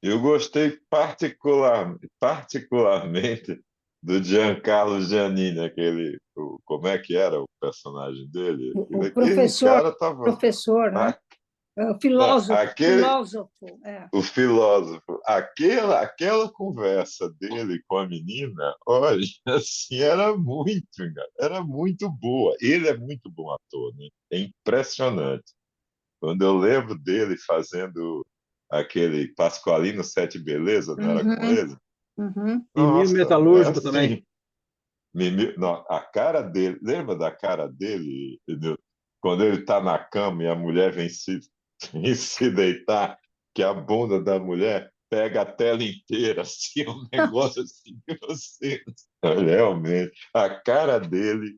Eu gostei particularmente do Giancarlo Giannini, como é que era o personagem dele? O Aquele professor, cara tava, professor, né? a- O filósofo, aquele, filósofo, é. o filósofo, aquela conversa dele com a menina, olha, assim, era muito boa. Ele é muito bom ator, né? É impressionante. Quando eu lembro dele fazendo aquele Pascoalino Sete Beleza, não era com Uhum, ele? uhum. E Mimo Nossa, é Metalúrgico também. assim, não, a cara dele, lembra da cara dele, entendeu? Quando ele tá na cama e a mulher vem vem se deitar, que a bunda da mulher pega a tela inteira, assim, um negócio assim que você. Realmente, a cara dele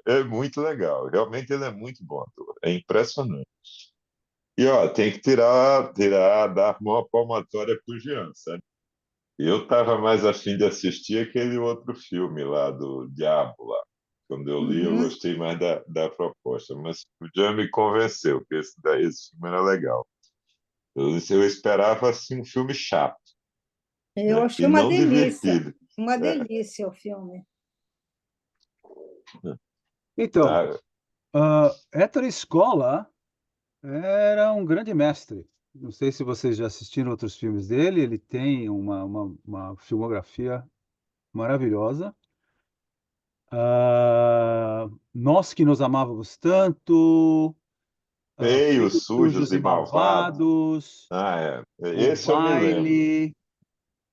é muito legal. Realmente ele é muito bom ator. É impressionante. E ó, tem que dar uma palmatória pro Jean, sabe? Eu estava mais afim de assistir aquele outro filme lá do Diabo lá. Quando eu li, eu Uhum. gostei mais da proposta, mas o Jean me convenceu que esse filme era legal. Eu esperava assim um filme chato, Eu né? achei E não divertido. uma É, delícia o filme. Então, ah, Hétero Escola era um grande mestre. Não sei se vocês já assistiram outros filmes dele, ele tem uma filmografia maravilhosa. Nós que nos amávamos tanto, feios, Feios, sujos Sujos e e malvados. Malvados, Ah, é. O Esse eu me lembro. Baile.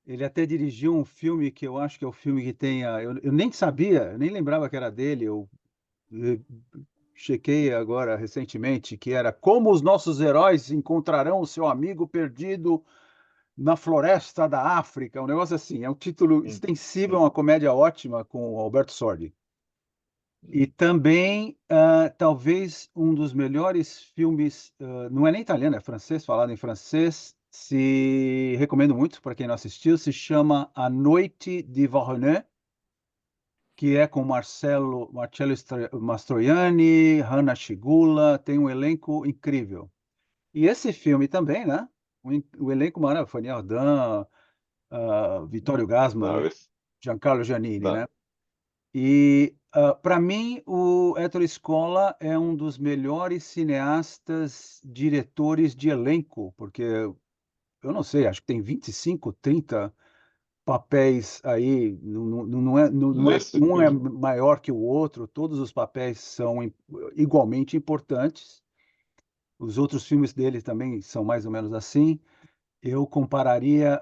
Ele até dirigiu um filme que eu acho que é o filme que tem eu nem sabia, eu nem lembrava que era dele. Eu chequei agora recentemente, que era Como os Nossos Heróis Encontrarão o Seu Amigo Perdido na Floresta da África, um negócio assim. É um título Hum, extensível, é hum. uma comédia ótima com o Alberto Sordi. E também, talvez um dos melhores filmes, não é nem italiano, é francês, falado em francês, se recomendo muito para quem não assistiu, se chama A Noite de Varennes, que é com Marcello Mastroianni, Hanna Schygulla, tem um elenco incrível. E esse filme também, né? O elenco maravilhoso, Fanny Ardant, Vittorio Gassman, Não, esse, Giancarlo Giannini, não. né? E, para mim, o Ettore Scola é um dos melhores cineastas, diretores de elenco, porque eu não sei, acho que tem 25, 30 papéis aí, não é que Nesse um é filme. maior que o outro, todos os papéis são igualmente importantes. Os outros filmes dele também são mais ou menos assim. Eu compararia,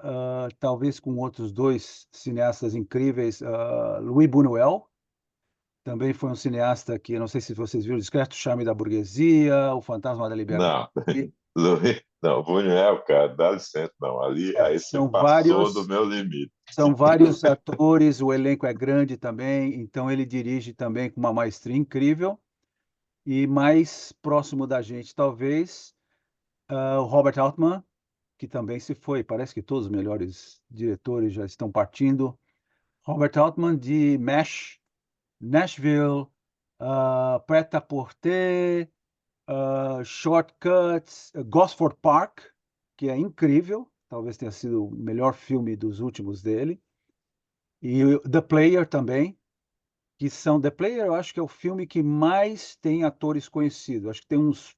talvez com outros dois cineastas incríveis, Louis Buñuel, também foi um cineasta que, não sei se vocês viram, Discreto Charme da Burguesia, O Fantasma da Liberdade. Não, não, Buñuel, cara, dá licença, não. Ali, É, aí você passou do meu limite. são vários atores, o elenco é grande também, então ele dirige também com uma maestria incrível. E mais próximo da gente, talvez, o Robert Altman, que também se foi. Parece que todos os melhores diretores já estão partindo. Robert Altman de MASH, Nashville, Prêt-à-Porter, Shortcuts, Gosford Park, que é incrível, talvez tenha sido o melhor filme dos últimos dele, e o The Player também, que são The Player, eu acho que é o filme que mais tem atores conhecidos. Acho que tem uns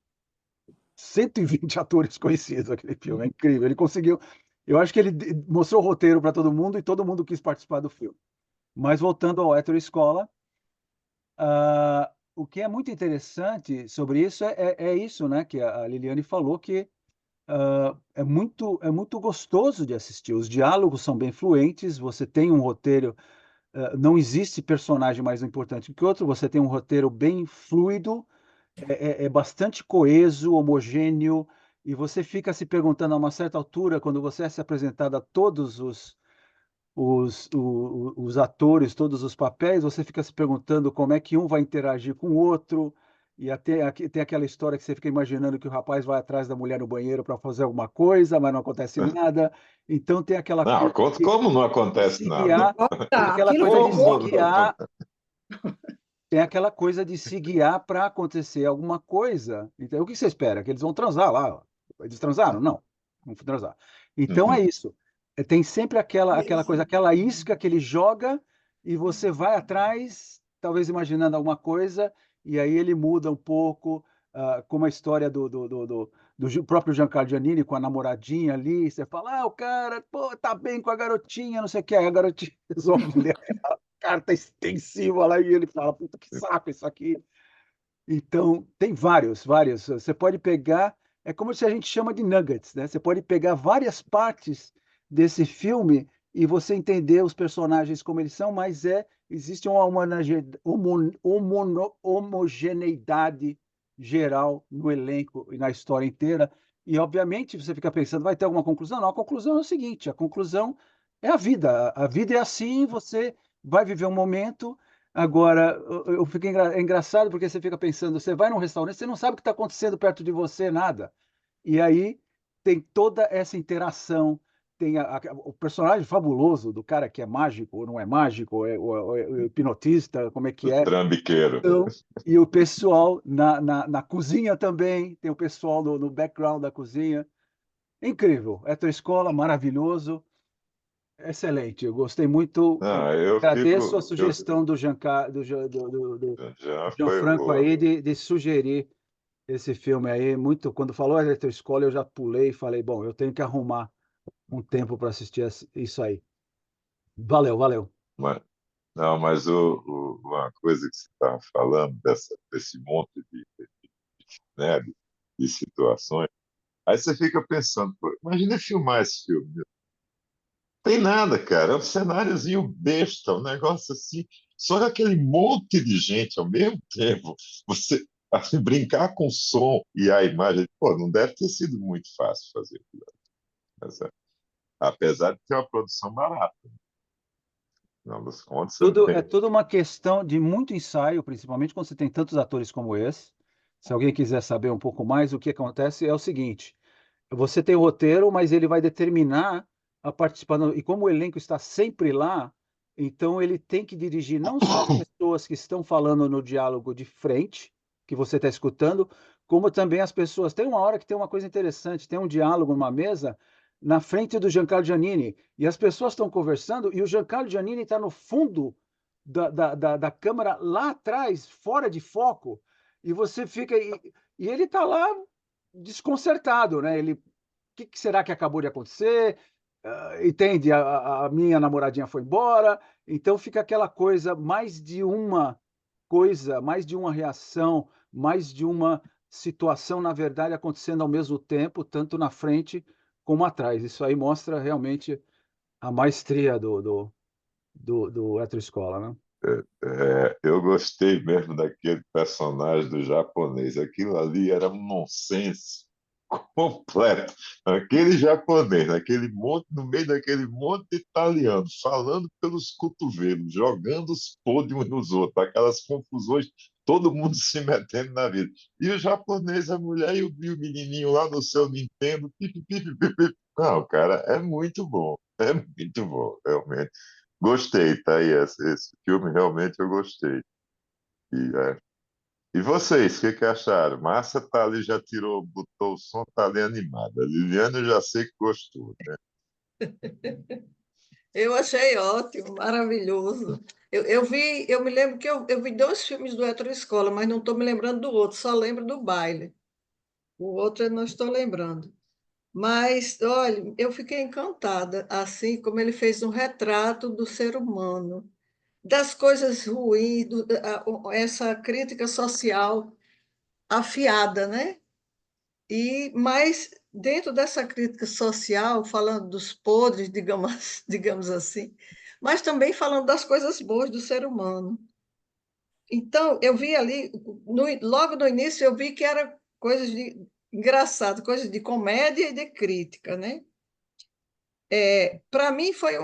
120 atores conhecidos aquele filme, é incrível. Ele conseguiu, eu acho que ele mostrou o roteiro para todo mundo e todo mundo quis participar do filme. Mas voltando ao Hétero Escola, o que é muito interessante sobre isso é isso, né, que a Liliane falou, que é muito gostoso de assistir. Os diálogos são bem fluentes, você tem um roteiro, não existe personagem mais importante que outro, você tem um roteiro bem fluido, é bastante coeso, homogêneo, e você fica se perguntando a uma certa altura, quando você é se apresentado a todos os atores, todos os papéis, você fica se perguntando como é que um vai interagir com o outro, e até aqui tem aquela história que você fica imaginando que o rapaz vai atrás da mulher no banheiro para fazer alguma coisa, mas não acontece nada. Então tem aquela Não, coisa como não de acontece se nada? guiar, tem Nossa, aquela aquilo coisa de se Como não guiar, acontece? tem aquela coisa de se guiar para acontecer alguma coisa. Então, o que você espera? Que eles vão transar lá? Eles transaram? Não, não transaram. Então é isso. Tem sempre aquela coisa, aquela isca que ele joga e você vai atrás, talvez imaginando alguma coisa, e aí ele muda um pouco, como a história do próprio Giancarlo Giannini com a namoradinha ali. Você fala, o cara, pô, tá bem com a garotinha, não sei o que. Aí a garotinha resolve ler a carta extensiva lá e ele fala, puta que saco isso aqui. Então, tem vários. Você pode pegar, é como se a gente chama de nuggets, né? Você pode pegar várias partes desse filme e você entender os personagens como eles são, mas existe uma homogeneidade geral no elenco e na história inteira. E, obviamente, você fica pensando, vai ter alguma conclusão? Não, a conclusão é o seguinte: a conclusão é a vida. A vida é assim, você vai viver um momento. Agora, eu fico é engraçado porque você fica pensando, você vai num restaurante, você não sabe o que está acontecendo perto de você, nada. E aí tem toda essa interação, tem o personagem fabuloso do cara que é mágico ou não é mágico, o hipnotista, como é que O é. trambiqueiro. Então, e o pessoal na cozinha também, tem o pessoal no background da cozinha. Incrível, Hétero Escola, maravilhoso. Excelente, eu gostei muito. Não, eu Agradeço a fico. sugestão do Já foi Gianfranco boa. aí de sugerir esse filme aí. Muito, quando falou a escola, eu já pulei e falei, bom, eu tenho que arrumar um tempo para assistir isso aí. Valeu, valeu. Mas, não, mas uma coisa que você estava falando, desse monte né, de situações, aí você fica pensando, pô, imagina filmar esse filme. Tem nada, cara. É um cenáriozinho besta, um negócio assim. Só que aquele monte de gente ao mesmo tempo, você assim, brincar com o som e a imagem, pô, não deve ter sido muito fácil fazer aquilo. Mas, apesar de ter uma produção barata, no final das contas, você não É tem. tudo uma questão de muito ensaio, principalmente quando você tem tantos atores como esse. Se alguém quiser saber um pouco mais, o que acontece é o seguinte: você tem o roteiro, mas ele vai determinar a participação. E como o elenco está sempre lá, então ele tem que dirigir não só as pessoas que estão falando no diálogo de frente, que você está escutando, como também as pessoas. Tem uma hora que tem uma coisa interessante, tem um diálogo numa mesa na frente do Giancarlo Giannini, e as pessoas estão conversando, e o Giancarlo Giannini está no fundo da câmera, lá atrás, fora de foco, e você fica. E ele está lá desconcertado, né? Ele, o que será que acabou de acontecer? Entende? A minha namoradinha foi embora, então fica aquela coisa, mais de uma reação, mais de uma situação, na verdade, acontecendo ao mesmo tempo, tanto na frente como atrás. Isso aí mostra realmente a maestria do Hétero Escola, né? Eu gostei mesmo daquele personagem do japonês. Aquilo ali era um nonsense completo. Aquele japonês, aquele monte, no meio daquele monte de italiano, falando pelos cotovelos, jogando os podres uns nos outros, aquelas confusões, todo mundo se metendo na vida. E o japonês, a mulher e o menininho lá no seu Nintendo, pipi, pipi, pipi. Não, cara, é muito bom, realmente. Gostei, tá aí, esse filme realmente eu gostei. E, e vocês, o que acharam? Márcia tá ali, já tirou, botou o som, tá ali animada. Liliane eu já sei que gostou, né? Eu achei ótimo, maravilhoso. Eu me lembro que eu vi dois filmes do Hétero Escola, mas não estou me lembrando do outro, só lembro do baile. O outro eu não estou lembrando. Mas, olha, eu fiquei encantada, assim como ele fez um retrato do ser humano, das coisas ruins, essa crítica social afiada, né? Mas dentro dessa crítica social, falando dos podres, digamos, digamos assim, mas também falando das coisas boas do ser humano. Então, eu vi ali, logo no início, eu vi que era coisas de engraçado, coisas de comédia e de crítica, né? Para mim foi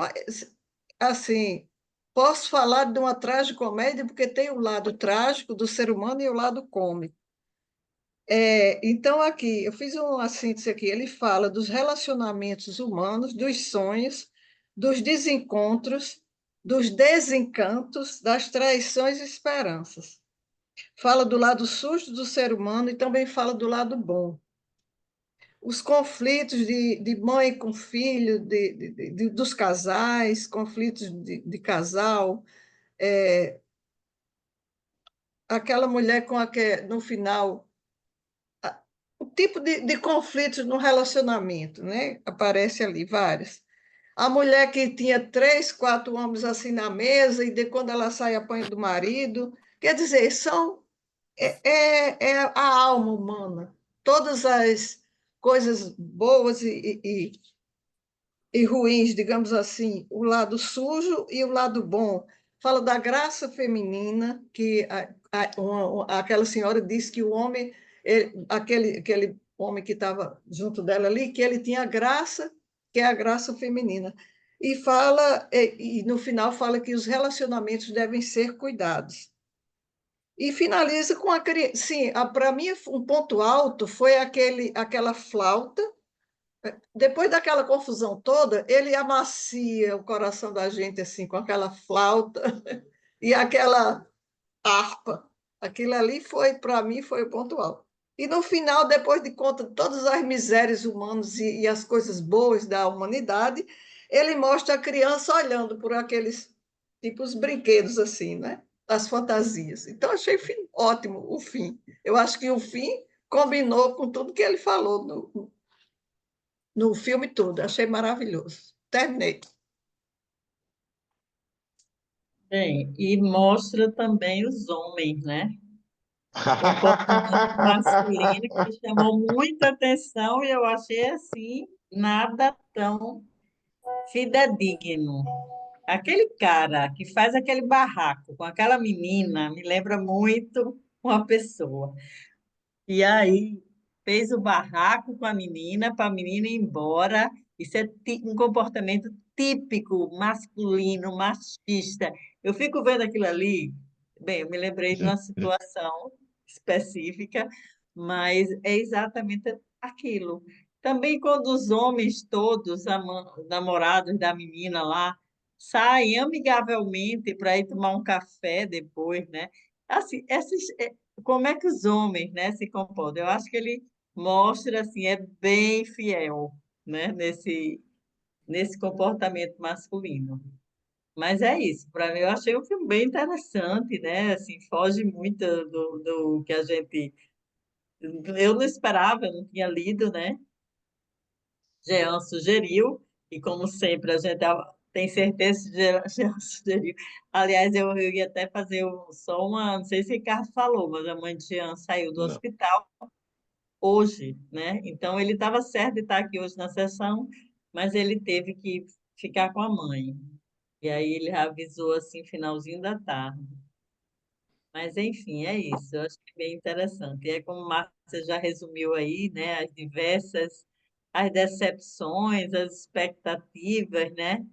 assim, posso falar de uma tragicomédia porque tem o lado trágico do ser humano e o lado cômico. Então, aqui, eu fiz uma síntese aqui. Ele fala dos relacionamentos humanos, dos sonhos, dos desencontros, dos desencantos, das traições e esperanças. Fala do lado sujo do ser humano e também fala do lado bom. os conflitos de mãe com filho, dos casais, conflitos de casal, aquela mulher com aquele, no final, o tipo de conflitos no relacionamento, né? Aparece ali vários. A mulher que tinha 3, 4 homens assim na mesa, e de quando ela sai, apanha do marido. Quer dizer, é a alma humana. Todas as coisas boas e ruins, digamos assim, o lado sujo e o lado bom. Fala da graça feminina, que aquela senhora disse que o homem, aquele homem que estava junto dela ali, que ele tinha graça, que é a graça feminina. E fala, e no final fala que os relacionamentos devem ser cuidados. E finaliza com a criança. Sim, para mim, um ponto alto foi aquela flauta. Depois daquela confusão toda, ele amacia o coração da gente assim, com aquela flauta e aquela harpa. Aquilo ali foi, para mim, foi o ponto alto. E no final, depois de conta de todas as misérias humanas e as coisas boas da humanidade, ele mostra a criança olhando por aqueles tipos brinquedos assim, né? As fantasias. Então, achei ótimo o fim. Eu acho que o fim combinou com tudo que ele falou no filme todo. Achei maravilhoso. Terminei. Bem, e mostra também os homens, né? Comportamento masculino que me chamou muita atenção e eu achei assim, nada tão fidedigno. Aquele cara que faz aquele barraco com aquela menina me lembra muito uma pessoa. E aí fez o barraco com a menina para a menina ir embora. Isso é um comportamento típico masculino, machista. Eu fico vendo aquilo ali, bem, eu me lembrei de uma situação específica, mas é exatamente aquilo. Também quando os homens todos, namorados da menina lá, saem amigavelmente para ir tomar um café depois, né? Assim, como é que os homens, né, se comportam? Eu acho que ele mostra assim, é bem fiel, né, nesse comportamento masculino. Mas é isso, para mim eu achei um filme bem interessante, né? Assim, foge muito do que a gente. Eu não esperava, eu não tinha lido, né? Jean sugeriu, e como sempre, a gente tem certeza que Jean sugeriu. Aliás, eu ia até fazer só uma. Não sei se o Ricardo falou, mas a mãe de Jean saiu do Não. hospital hoje, né? Então ele estava certo de estar aqui hoje na sessão, mas ele teve que ficar com a mãe. E aí ele avisou assim, finalzinho da tarde. Mas enfim, é isso. Eu acho que é bem interessante. E é como Márcia já resumiu aí, né? As decepções, as expectativas, né?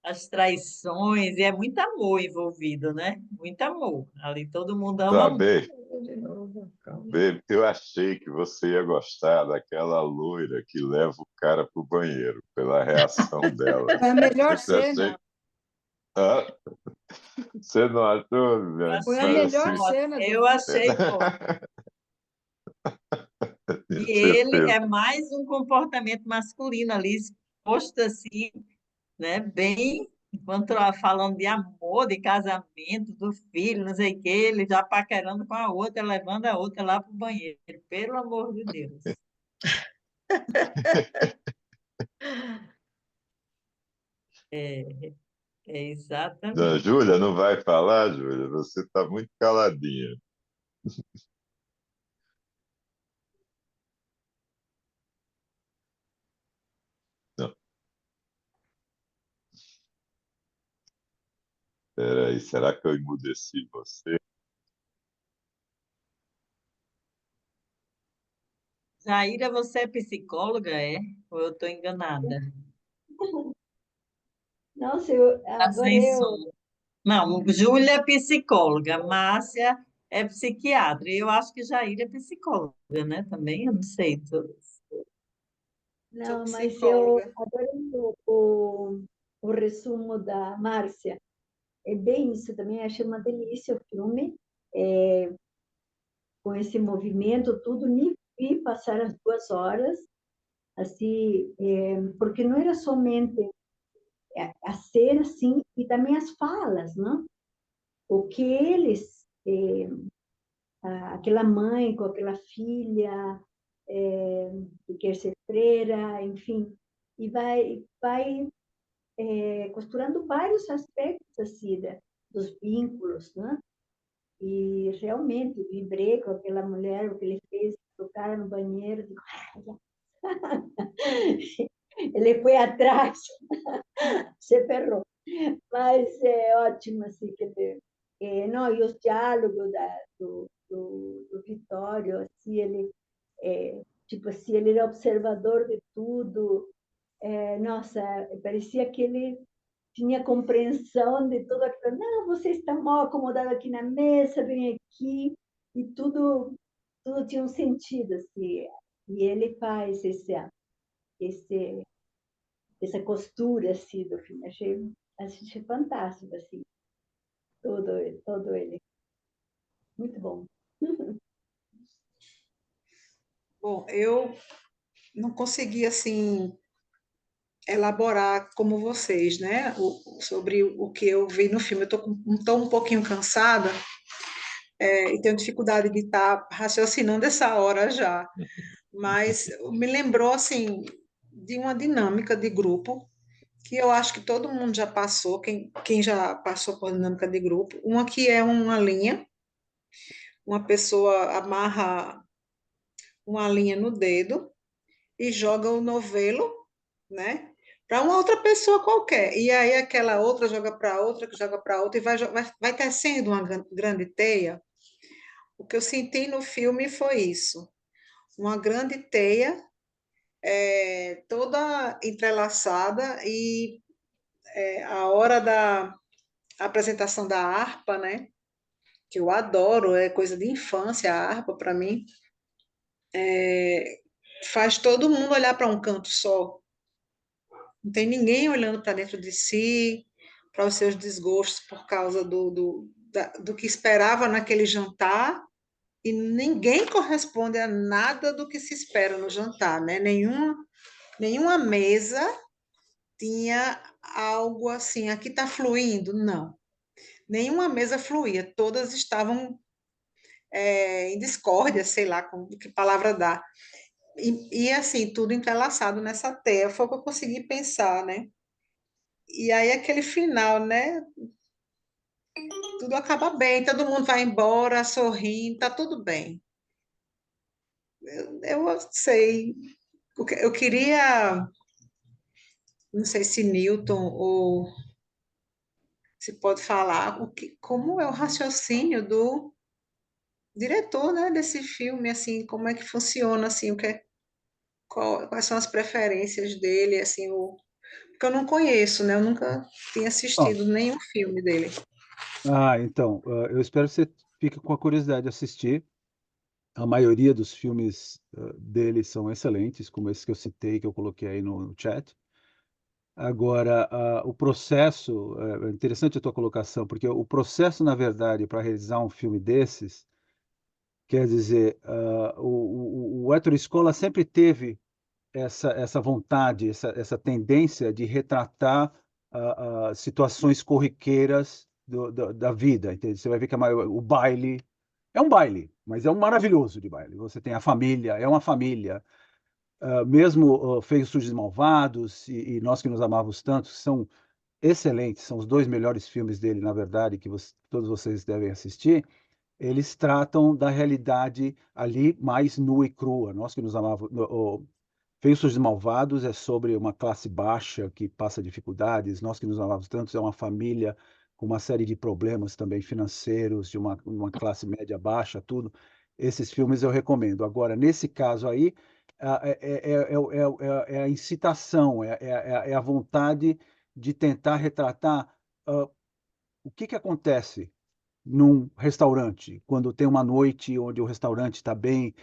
As traições, e é muito amor envolvido, né? Muito amor. Ali todo mundo ama muito. Sabe, De novo, calma. eu achei que você ia gostar daquela loira que leva o cara pro banheiro, pela reação dela. Foi a melhor Eu achei. cena. Ah, você não achou, Eu Viviane? Foi a achei Mas melhor assim. ótimo. cena do Eu filme. achei ótimo. Tenho E ele certeza. é mais um comportamento masculino ali, exposto assim, né? Bem, enquanto ela falando de amor, de casamento, do filho, não sei o quê, ele já paquerando com a outra, levando a outra lá para o banheiro. Pelo amor de Deus. É Não, exatamente. Júlia, não vai falar, Júlia? Você está muito caladinha. Não, peraí, será que eu emudeci você? Jaira, você é psicóloga, é? Ou eu estou enganada? Nossa, Tá agora sem eu. som. Não, Júlia é psicóloga, Márcia é psiquiatra. E eu acho que Jair é psicóloga, né? Também, eu não sei. Sou Não, mas eu psicóloga. adorei o resumo da Márcia. É bem isso também, achei uma delícia o filme, com esse movimento, tudo. vi passar as 2 horas, assim, porque não era somente a ser assim, e também as falas, não? O que eles, aquela mãe com aquela filha, que quer ser freira, enfim, e vai costurando vários aspectos assim dos vínculos, né? E realmente vibrei com aquela mulher, o que ele fez, tocar no banheiro, digo, ele foi atrás, se ferrou. Mas é ótimo, assim, não, e os diálogos do Vitório, assim, ele, tipo assim, ele era observador de tudo. Nossa, parecia que ele tinha compreensão de tudo aquilo. Não, você está mal acomodado aqui na mesa, vem aqui, e tudo tinha um sentido, assim. E ele faz esse, essa costura, assim, do filme. Achei fantástico, assim, todo ele. Muito bom. Bom, eu não consegui, assim, elaborar como vocês, né, sobre o que eu vi no filme. Eu estou um pouquinho cansada, e tenho dificuldade de estar raciocinando essa hora já. Mas me lembrou, assim, de uma dinâmica de grupo que eu acho que todo mundo já passou, quem já passou por dinâmica de grupo. Uma que é uma linha, uma pessoa amarra uma linha no dedo e joga o novelo, né? Para uma outra pessoa qualquer. E aí aquela outra joga para outra, que joga para outra, e vai tecendo uma grande teia. O que eu senti no filme foi isso. Uma grande teia, toda entrelaçada, e a hora da apresentação da harpa, né? Que eu adoro, é coisa de infância, a harpa para mim, faz todo mundo olhar para um canto só. Não tem ninguém olhando para dentro de si, para os seus desgostos por causa do que esperava naquele jantar, e ninguém corresponde a nada do que se espera no jantar, né? Nenhuma mesa tinha algo assim, aqui está fluindo, não. Nenhuma mesa fluía, todas estavam em discórdia, sei lá que palavra dá. E assim, tudo entrelaçado nessa teia, foi o que eu consegui pensar, né? E aí aquele final, né? Tudo acaba bem, todo mundo vai embora sorrindo, tá tudo bem. Eu sei, eu queria, não sei se Newton ou se pode falar como é o raciocínio do diretor, né, desse filme, assim, como é que funciona, assim, quais são as preferências dele, assim, porque eu não conheço, né, eu nunca tinha Bom, assistido nenhum filme dele. então, eu espero que você fique com a curiosidade de assistir. A maioria dos filmes dele são excelentes, como esse que eu citei, que eu coloquei aí no chat. Agora, o processo, é interessante a tua colocação, porque o processo, na verdade, para realizar um filme desses, quer dizer, o Ettore Scola sempre teve essa vontade, essa tendência de retratar situações corriqueiras da vida, entende? Você vai ver que o baile é um baile, mas é um maravilhoso de baile. Você tem a família, é uma família. Mesmo Feios, Sujos e Malvados e Nós que Nos Amávamos Tanto são excelentes, são os dois melhores filmes dele, na verdade, que todos vocês devem assistir. Eles tratam da realidade ali mais nua e crua. Nós que nos amávamos, Feios, Sujos e Malvados é sobre uma classe baixa que passa dificuldades. Nós que nos amávamos tanto é uma família com uma série de problemas também financeiros, de uma classe média baixa, tudo. Esses filmes eu recomendo. Agora, nesse caso aí, é a incitação, é a vontade de tentar retratar o que acontece num restaurante, quando tem uma noite onde o restaurante está bem,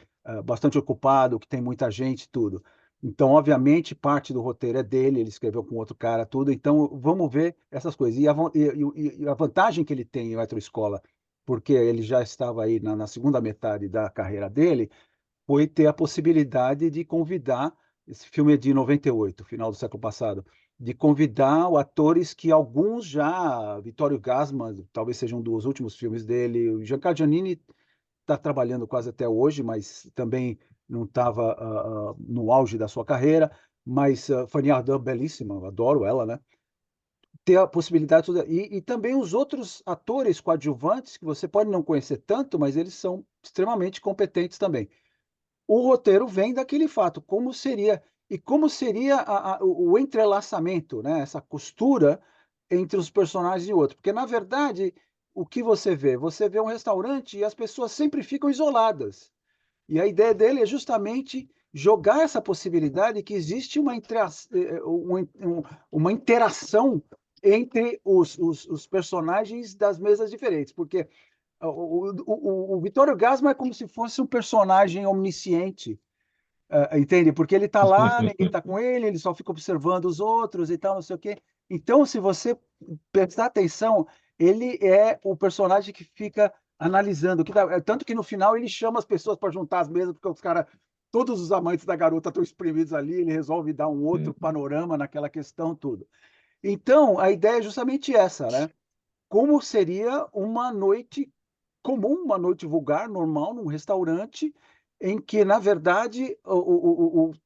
bastante ocupado, que tem muita gente, tudo. Então, obviamente, parte do roteiro é dele, ele escreveu com outro cara, tudo. Então, vamos ver essas coisas. E a vantagem que ele tem em Eletroescola, porque ele já estava aí na segunda metade da carreira dele, foi ter a possibilidade de convidar, esse filme é de 98, final do século passado, de convidar atores que alguns já, Vittorio Gassman, talvez seja um dos últimos filmes dele, o Giancarlo Giannini está trabalhando quase até hoje, mas também não estava no auge da sua carreira, mas Fanny Ardant, belíssima, eu adoro ela, né? Ter a possibilidade e também os outros atores coadjuvantes que você pode não conhecer tanto, mas eles são extremamente competentes também. O roteiro vem daquele fato, como seria o entrelaçamento, né? Essa costura entre os personagens e outros, porque na verdade o que você vê? Você vê um restaurante e as pessoas sempre ficam isoladas. E a ideia dele é justamente jogar essa possibilidade que existe uma interação entre os personagens das mesas diferentes, porque o Vittorio Gassman é como se fosse um personagem omnisciente, entende? Porque ele está lá, ninguém está com ele, ele só fica observando os outros e tal, não sei o quê. Então, se você prestar atenção, ele é o personagem que fica analisando. Tanto que no final ele chama as pessoas para juntar as mesas, porque os caras, todos os amantes da garota estão espremidos ali, ele resolve dar um outro panorama naquela questão, tudo. Então, a ideia é justamente essa, né? Como seria uma noite comum, uma noite vulgar, normal, num restaurante, em que, na verdade,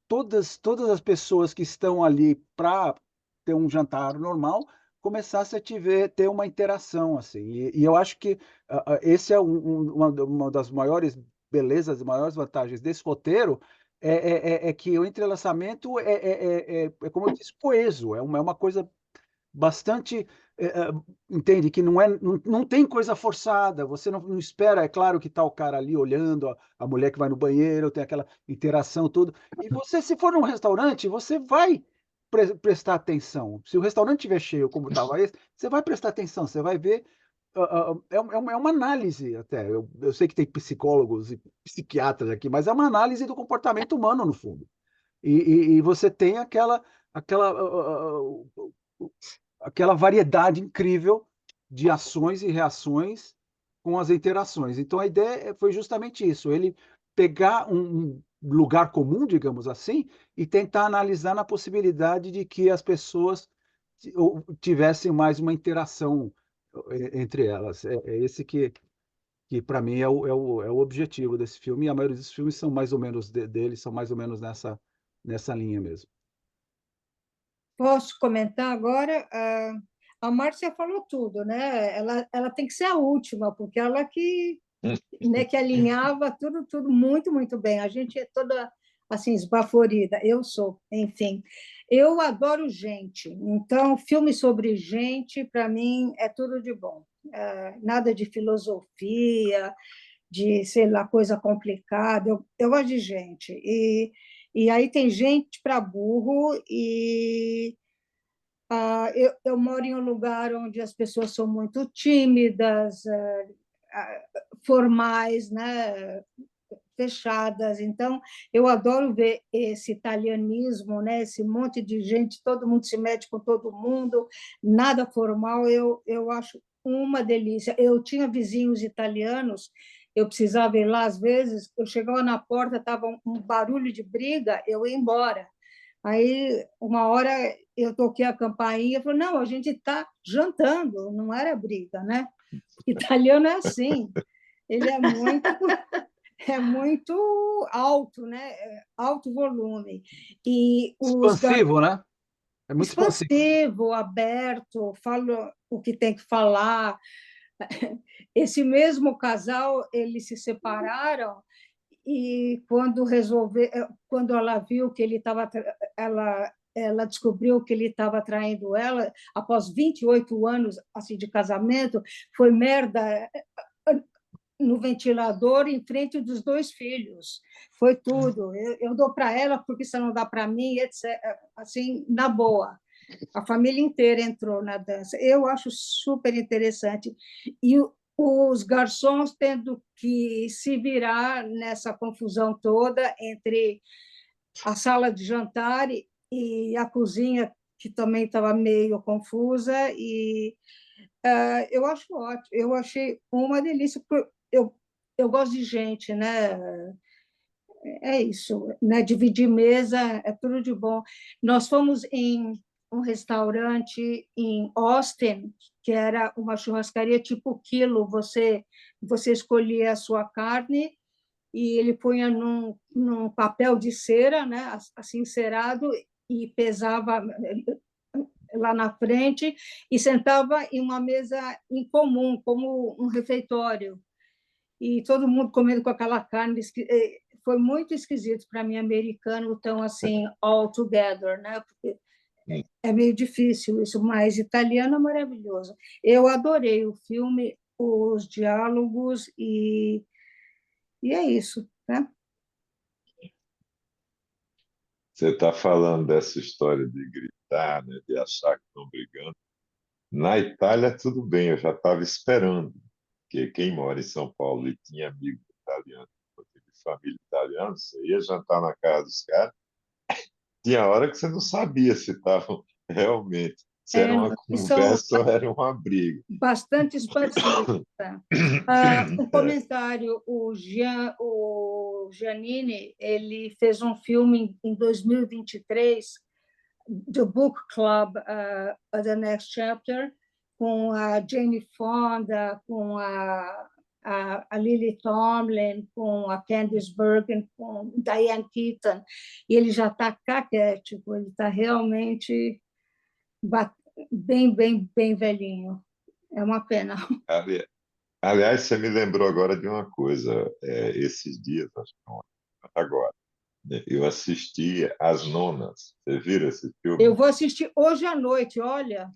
todas as pessoas que estão ali para ter um jantar normal começassem a ter uma interação, assim. E eu acho que esse é uma das maiores belezas, maiores vantagens desse roteiro, é que o entrelaçamento como eu disse, coeso, é uma coisa bastante, entende, que não tem coisa forçada, você não espera, é claro que está o cara ali olhando, a mulher que vai no banheiro, tem aquela interação, tudo, e você, se for num restaurante, você vai prestar atenção, se o restaurante estiver cheio, como estava esse, você vai prestar atenção, você vai ver, é uma análise até, eu sei que tem psicólogos e psiquiatras aqui, mas é uma análise do comportamento humano, no fundo, e você tem aquela, aquela variedade incrível de ações e reações com as interações. Então a ideia foi justamente isso, ele pegar um lugar comum, digamos assim, e tentar analisar na possibilidade de que as pessoas tivessem mais uma interação entre elas. É esse que para mim é o objetivo desse filme, e a maioria dos filmes são mais ou menos deles, são mais ou menos nessa linha mesmo. Posso comentar agora? A Márcia falou tudo, né? Ela tem que ser a última, porque ela que, né, que alinhava tudo muito, muito bem. A gente é toda assim, esbaforida. Eu sou, enfim. Eu adoro gente. Então, filme sobre gente, para mim, é tudo de bom. Nada de filosofia, de, sei lá, coisa complicada. Eu gosto de gente. E aí tem gente para burro e eu moro em um lugar onde as pessoas são muito tímidas, formais, né? Fechadas. Então, eu adoro ver esse italianismo, né? Esse monte de gente, todo mundo se mete com todo mundo, nada formal. Eu acho uma delícia. Eu tinha vizinhos italianos, eu precisava ir lá às vezes, eu chegava na porta, estava um barulho de briga, eu ia embora. Aí, uma hora, eu toquei a campainha e falei, não, a gente está jantando, não era briga, né? Italiano é assim, ele é muito alto, né? Alto volume. E Expansivo, né? É muito expansivo. expansivo, aberto, fala o que tem que falar. Esse mesmo casal, eles se separaram e quando ela viu que ele estava, ela descobriu que ele estava traindo ela após 28 anos assim de casamento, foi merda no ventilador em frente dos 2 filhos. Foi tudo. Eu dou para ela porque você não dá para mim, etc. Assim, na boa. A família inteira entrou na dança. Eu acho super interessante. E os garçons tendo que se virar nessa confusão toda entre a sala de jantar e a cozinha, que também estava meio confusa. E eu acho ótimo. Eu achei uma delícia. Eu gosto de gente, né? é isso, né? Dividir mesa é tudo de bom. Nós fomos em um restaurante em Austin, que era uma churrascaria tipo quilo. Você escolhia a sua carne e ele punha num papel de cera, né? Assim encerado, e pesava lá na frente e sentava em uma mesa em comum, como um refeitório. E todo mundo comendo com aquela carne. Foi muito esquisito para mim, americano, tão assim, all together, né? Porque é meio difícil isso, mas italiano é maravilhoso. Eu adorei o filme, os diálogos, e é isso, né? Você está falando dessa história de gritar, né, de achar que estão brigando. Na Itália, tudo bem, eu já estava esperando, porque quem mora em São Paulo e tinha amigo italiano, de família italiana, você ia jantar na casa dos caras, tinha hora que você não sabia se estavam realmente, se era uma E são conversa ou era uma briga. bastante expansivos. Tá? Um É, comentário, o Giannini, ele fez um filme em 2023, The Book Club, The Next Chapter, com a Jane Fonda, com a Lily Tomlin, com a Candice Bergen, com Diane Keaton, e ele já está caquético, ele está realmente bem, bem, bem velhinho. É uma pena. ali- aliás, você me lembrou agora de uma coisa. Esses dias, acho que não, agora, né, eu assisti As Nonas. Você viu esse Eu filme? vou assistir hoje à noite, olha.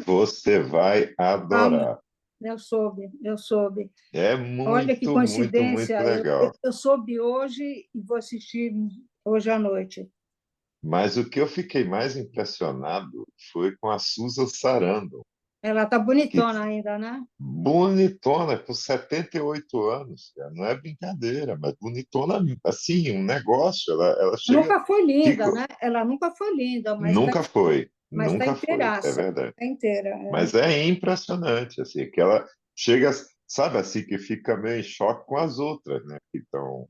Você vai adorar. Eu soube, eu soube. É Olha que muito, muito, muito coincidência, legal. eu soube hoje e vou assistir hoje à noite. Mas o que eu fiquei mais impressionado foi com a Susan Sarandon, Ela está que bonitona ainda, né? bonitona, com 78 anos, cara. Não é brincadeira, mas bonitona, assim, um negócio. Ela chega, Nunca foi linda, fica, né? Ela nunca foi linda, mas está nunca foi, é inteiraça, verdade. está inteira. Mas é impressionante, assim, que ela chega, sabe, assim, que fica meio em choque com as outras, né, que estão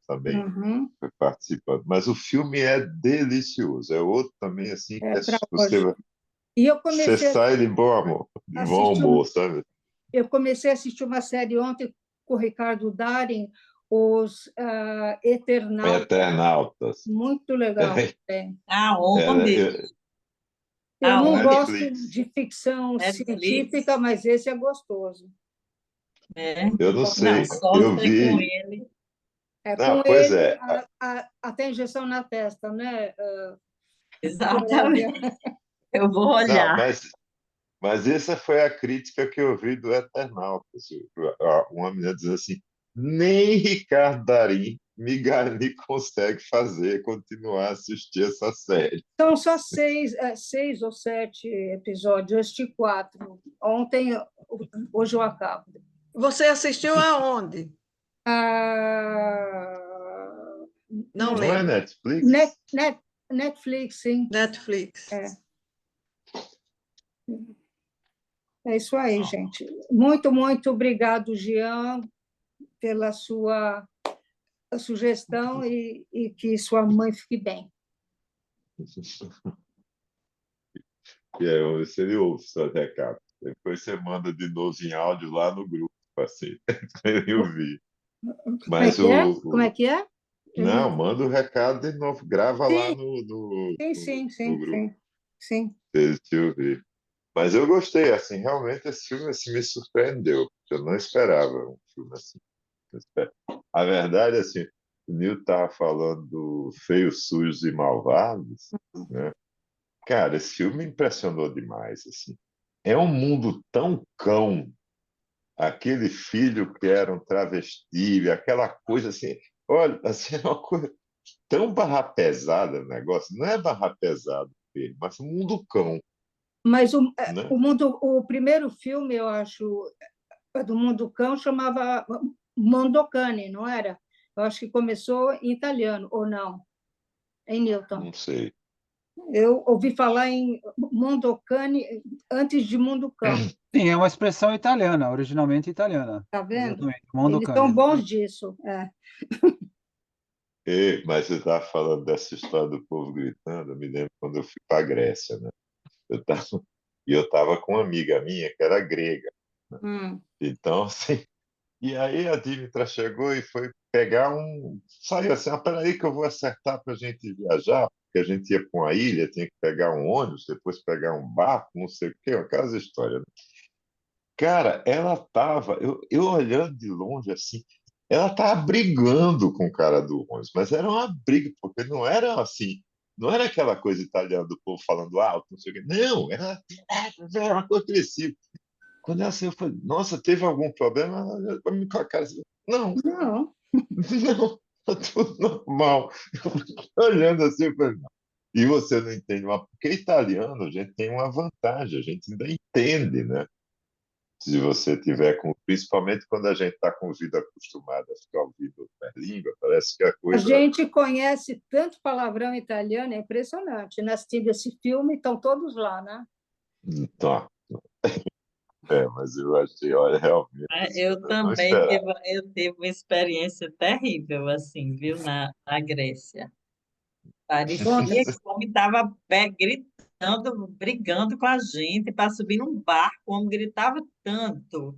também Uhum. participando. Mas o filme é delicioso. É outro também, assim, que É para você, hoje. E você sai de a bom assistir, humor, sabe? eu comecei a assistir uma série ontem com o Ricardo Darin, Os Eternautas, Eternautas. muito legal. É. Aonde? Eu não Aonde? gosto Netflix. de ficção Netflix? científica, mas esse é gostoso. É. Eu não Não, sei. só Eu sei com vi. ele. É com Não, pois ele, é. até injeção na testa, né, Clélia? Exatamente. Eu vou Não, olhar. mas essa foi a crítica que eu vi do Eternautas. Uma menina dizendo assim: nem Ricardo Darín me consegue continuar a assistir essa série. São só 6 ou 7 episódios, eu assisti 4. Ontem, hoje eu acabo. Você assistiu aonde? Ah, Não Não é lembro. Netflix? Netflix, sim. Netflix. É isso aí, gente. Muito, muito obrigado, Jean, pela sua sugestão e que sua mãe fique bem. E aí, você ouve seus recados. Depois você manda de novo em áudio lá no grupo, assim, para eu ouvir. Como é Mas que é? Como é que é? não, manda o recado de novo, grava lá Sim, no, sim, no, sim, no sim, grupo, sim, sim. para eles te ouvir. Mas eu gostei, assim, realmente esse filme assim, me surpreendeu. Eu não esperava um filme assim. A verdade, assim, o Nil estava falando do Feios, Sujos e Malvados, né? Cara, esse filme me impressionou demais, assim. É um mundo tão cão, aquele filho que era um travesti, aquela coisa assim, olha, assim, é uma coisa tão barra pesada o negócio, não é barra pesada, mas um mundo cão, Mas né? o primeiro filme, eu acho, do Mundo Cão chamava Mondocane, não era? Eu acho que começou em italiano, ou não? Em Newton. Não sei. Eu ouvi falar em Mondocane antes de Mundo Cão, Sim, é uma expressão italiana, originalmente italiana. tá vendo? Exatamente. Mondo Eles são cane, bons exatamente. disso. Mas você estava falando dessa história do povo gritando, eu me lembro quando eu fui para a Grécia, né? Eu tava, e eu estava com uma amiga minha que era grega. Hum. Então, assim, e aí a Dimitra chegou e foi pegar um. Saiu assim, peraí que eu vou acertar para a gente viajar, porque a gente ia para uma ilha, tinha que pegar um ônibus, depois pegar um barco, não sei o quê, aquelas histórias, né? Cara, ela tava, eu olhando de longe assim, ela tava brigando com o cara do ônibus, mas era uma briga, porque não era assim, não era aquela coisa italiana do povo falando alto, não sei o quê. Não, era uma coisa agressiva. Quando ela saiu, eu falei, nossa, teve algum problema? Ela olhou pra mim com a cara assim, não, Não, não, tá tudo normal. Eu fiquei olhando assim, eu falei, não. E você não entende, mas porque italiano, a gente tem uma vantagem, a gente ainda entende, né? Se você tiver com, principalmente quando a gente está com o ouvido acostumado a ficar ouvindo outra língua, parece que a a coisa. gente conhece tanto palavrão italiano, é impressionante. Né? Assistindo esse filme, estão todos lá, né? Então, mas eu achei, olha, realmente, assim, Eu eu não também esperava. tive uma experiência terrível, assim, viu, na Grécia. Parecia que o homem estava gritando, brigando com a gente para subir num barco. O homem gritava tanto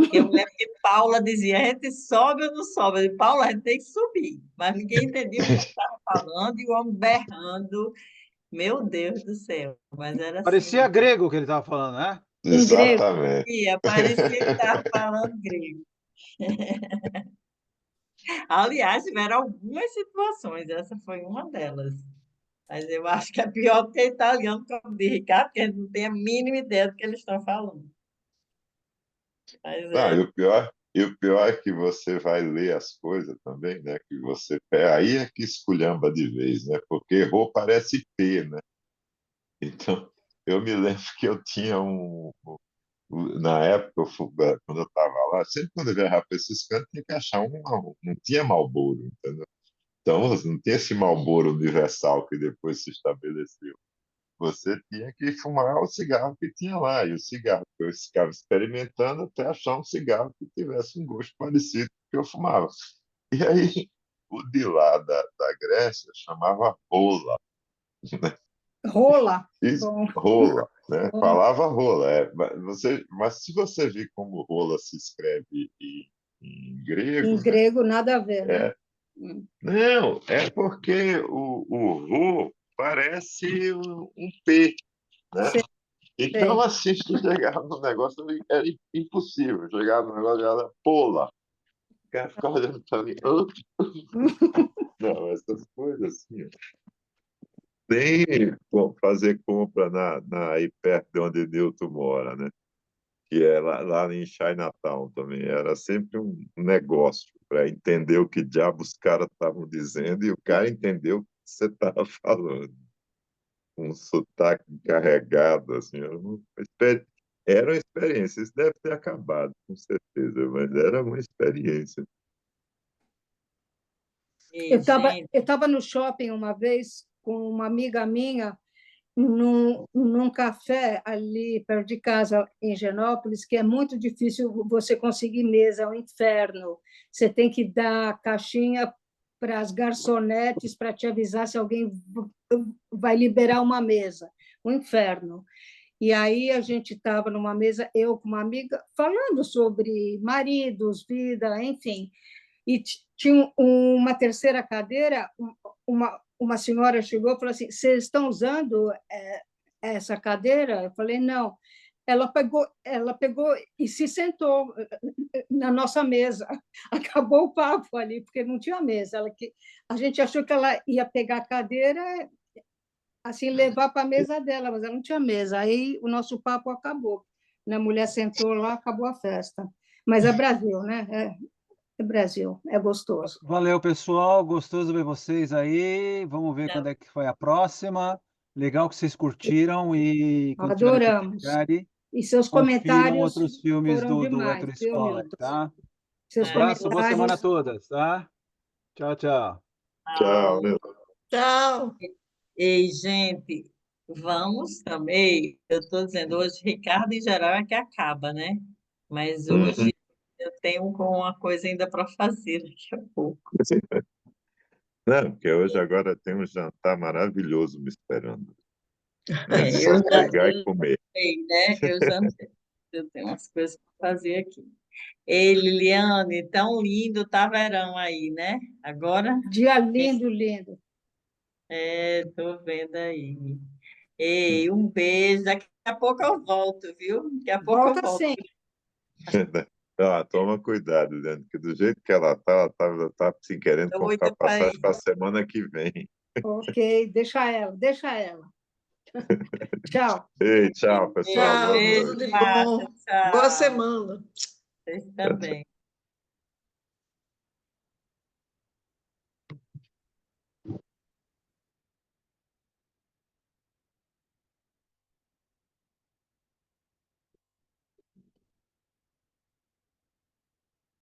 que eu lembro que Paula dizia: a gente sobe ou não sobe? Eu disse, Paula, a gente tem que subir. Mas ninguém entendia o que ele estava falando e o homem berrando. Meu Deus do céu. Mas era Parecia assim. grego o que ele estava falando, né? Em grego. Exatamente. Parecia que estava falando grego. Aliás, tiveram algumas situações, essa foi uma delas. Mas eu acho que é pior do que italiano, como de Ricardo, porque eles não têm a mínima ideia do que eles estão falando. Mas Não, e o pior é que você vai ler as coisas também, né? Que você aí é que esculhamba de vez, né? Porque rô parece P, né? Então, eu me lembro que eu tinha na época, quando eu estava lá, sempre quando eu viajava para esses cantos, tinha que achar não tinha Marlboro, entendeu? Então, não tinha esse Marlboro universal que depois se estabeleceu. Você tinha que fumar o cigarro que tinha lá, e o cigarro que eu ficava experimentando até achar um cigarro que tivesse um gosto parecido com o que eu fumava. E aí, o de lá da Grécia chamava rola. Rola. Isso, Bom, rola, né? bom. Falava rola. Mas se você vir como rola se escreve em Em grego, né? grego, nada a ver, né? É, não, é porque o ro parece um P, né? Sei, Então, sei. assim, se chegava no negócio, era impossível. Chegava no negócio, era pola. O cara ficava olhando para mim. "Hã?" Não, essas coisas assim. Ó. Tem fazer compra aí perto de onde Newton mora, né? Que é lá em Chinatown também. Era sempre um negócio para entender o que diabos os caras estavam dizendo e o cara entendeu o que você estava falando. Um sotaque carregado, assim. Era uma experiência. Isso deve ter acabado, com certeza, mas era uma experiência. E, gente, Eu tava no shopping uma vez com uma amiga minha, num café ali perto de casa, em Genópolis, que é muito difícil você conseguir mesa, é um inferno. Você tem que dar caixinha para as garçonetes para te avisar se alguém vai liberar uma mesa. Um inferno. E aí a gente estava numa mesa, eu com uma amiga, falando sobre maridos, vida, enfim. E tinha uma terceira cadeira, uma senhora chegou e falou assim: vocês estão usando essa cadeira? Eu falei: não. Ela pegou e se sentou na nossa mesa. Acabou o papo ali, porque não tinha mesa. A gente achou que ela ia pegar a cadeira, assim, levar para a mesa dela, mas ela não tinha mesa. Aí o nosso papo acabou. Né? A mulher sentou lá, acabou a festa. Mas é Brasil, né? É Brasil, é gostoso. Valeu, pessoal. Gostoso ver vocês aí. Vamos ver quando é que foi a próxima. Legal que vocês curtiram e quando tiver a Adoramos. oportunidade, E seus confiram comentários outros filmes foram do demais, Hétero viu, Escola, Milton? tá? Seus Abraço, boa semana a comentários. todas, tá? Tchau, tchau. Tchau, né? Tchau. e, gente, vamos também. Eu estou dizendo, hoje, Ricardo, em geral, é que acaba, né? Mas Uhum. hoje eu tenho uma coisa ainda para fazer daqui a pouco. Não, porque hoje agora tem um jantar maravilhoso me esperando. É É, só chegar e comer. sei, né? Eu jantei. Eu tenho umas coisas para fazer aqui. Ei, Liliane, tão lindo tá verão aí, né? Agora, Dia lindo, lindo. tô vendo aí. Ei, um beijo. Daqui a pouco eu volto, viu? Daqui a pouco eu Volta volto. sim. Ah, toma cuidado, Leandro, que do jeito que ela tá assim, querendo comprar Doida para passagem ir. para a semana que vem. Ok, deixa ela, deixa ela. Tchau. Ei, tchau, pessoal. Boa Tchau, tudo noite. de Beijo, Márcia. bom. Boa Tchau. semana. Vocês também.